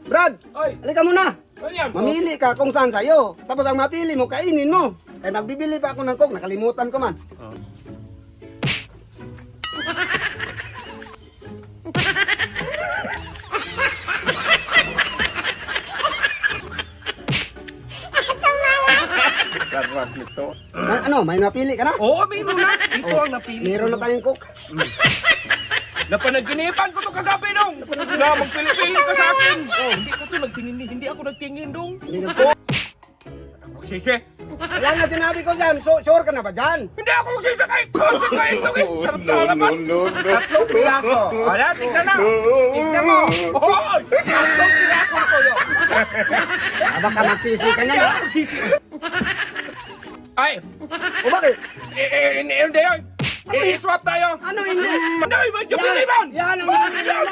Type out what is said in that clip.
Brad, Ay, halika muna. ano yan? Mamili ka kung saan sa'yo. Tapos ang mapili mo, kainin mo. Kaya magbibili pa ako ng coke, nakalimutan ko man. Sarap nito. Ano, may napili ka na? Oo, meron na. Ito ang napili. Meron na tayong coke. Napanaginipan ko to kagabi dong. Na magpili-pili ka sa akin. Oh, hindi ko to nagtingin, hindi ako nagtingin dong. Hindi na Sige. Kaya nga sinabi ko dyan, sure ka na ba dyan? Hindi ako sisakay. Sisakay ito eh. Sarap na alaman. Tatlong piraso. Wala, tignan na. Tignan mo. Oo, tatlong piraso ko yun. Baka magsisi ka Hindi niyan. ako sisi. Ay, O bakit? hindi yun. I-swap tayo. Ano hindi? Hindi, medyo biliban. Yan ang Bakit yan?